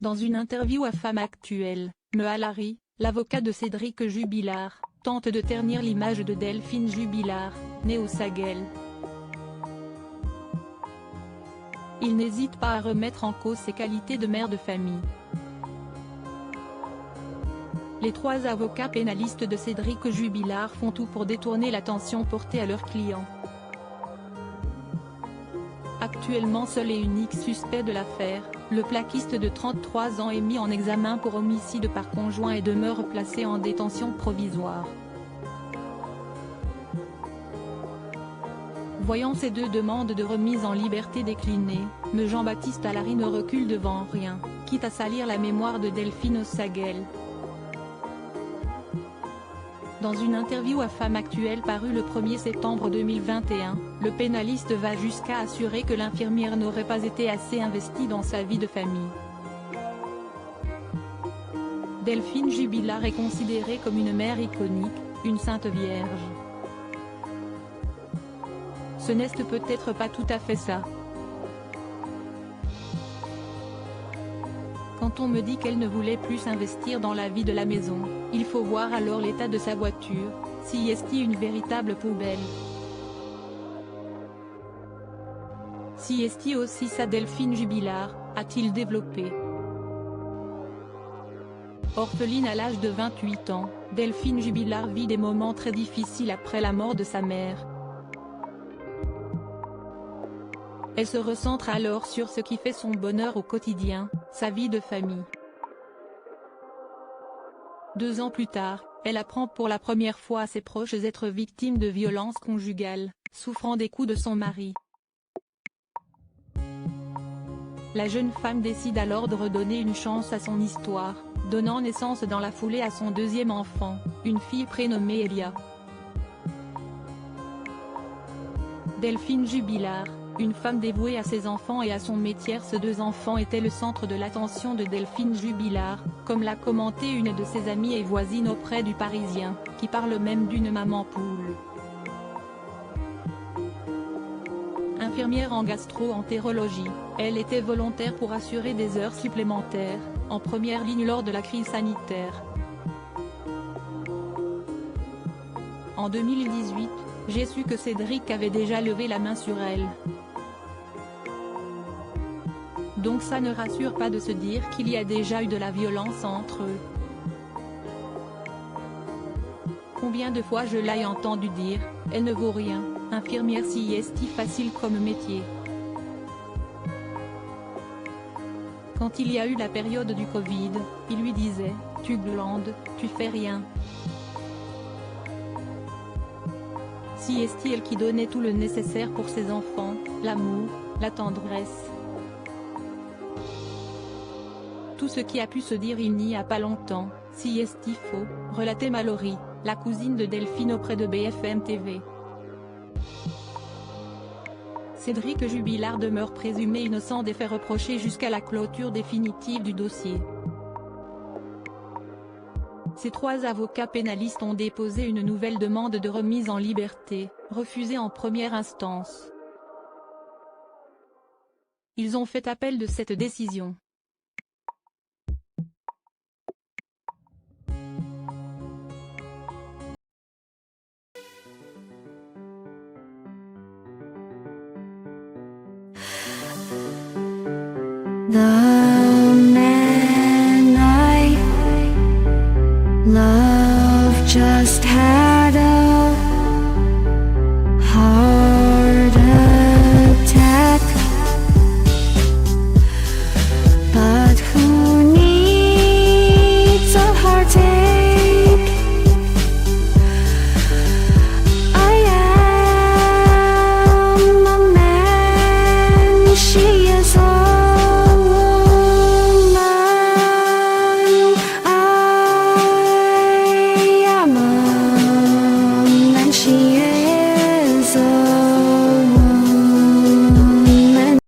Dans une interview à Femme Actuelle, Mehallari, l'avocat de Cédric Jubilard, tente de ternir l'image de Delphine Jubilard, née au Saguel. Il n'hésite pas à remettre en cause ses qualités de mère de famille. Les trois avocats pénalistes de Cédric Jubilard font tout pour détourner l'attention portée à leur client. Actuellement seul et unique suspect de l'affaire, le plaquiste de 33 ans est mis en examen pour homicide par conjoint et demeure placé en détention provisoire. Voyant ces deux demandes de remise en liberté déclinées, Jean-Baptiste Allary ne recule devant rien, quitte à salir la mémoire de Delphine au Saguel. Dans une interview à Femme Actuelle parue le 1er septembre 2021, le pénaliste va jusqu'à assurer que l'infirmière n'aurait pas été assez investie dans sa vie de famille. Delphine Jubilard est considérée comme une mère iconique, une sainte vierge. Ce n'est peut-être pas tout à fait ça. Quand on me dit qu'elle ne voulait plus s'investir dans la vie de la maison, il faut voir alors l'état de sa voiture, si est une véritable poubelle. Si est aussi sa Delphine Jubilard, a-t-il développé. Orpheline à l'âge de 28 ans, Delphine Jubilard vit des moments très difficiles après la mort de sa mère. Elle se recentre alors sur ce qui fait son bonheur au quotidien, sa vie de famille. 2 ans plus tard, elle apprend pour la première fois à ses proches être victime de violences conjugales, souffrant des coups de son mari. La jeune femme décide alors de redonner une chance à son histoire, donnant naissance dans la foulée à son deuxième enfant, une fille prénommée Elia. Delphine Jubilard, une femme dévouée à ses enfants et à son métier. Ces 2 enfants étaient le centre de l'attention de Delphine Jubilard, comme l'a commenté une de ses amies et voisines auprès du Parisien, qui parle même d'une maman poule. Infirmière en gastro-entérologie, elle était volontaire pour assurer des heures supplémentaires, en première ligne lors de la crise sanitaire. En 2018, j'ai su que Cédric avait déjà levé la main sur elle. Donc ça ne rassure pas de se dire qu'il y a déjà eu de la violence entre eux. Combien de fois je l'ai entendu dire, elle ne vaut rien, infirmière si est facile comme métier. Quand il y a eu la période du Covid, il lui disait, tu glandes, tu fais rien. Si est elle qui donnait tout le nécessaire pour ses enfants, l'amour, la tendresse. Tout ce qui a pu se dire il n'y a pas longtemps, si est faux, relatait Mehallari, la cousine de Delphine auprès de BFM TV. Cédric Jubilard demeure présumé innocent des faits reprochés jusqu'à la clôture définitive du dossier. Ces 3 avocats pénalistes ont déposé une nouvelle demande de remise en liberté, refusée en première instance. Ils ont fait appel de cette décision. The man I love just had a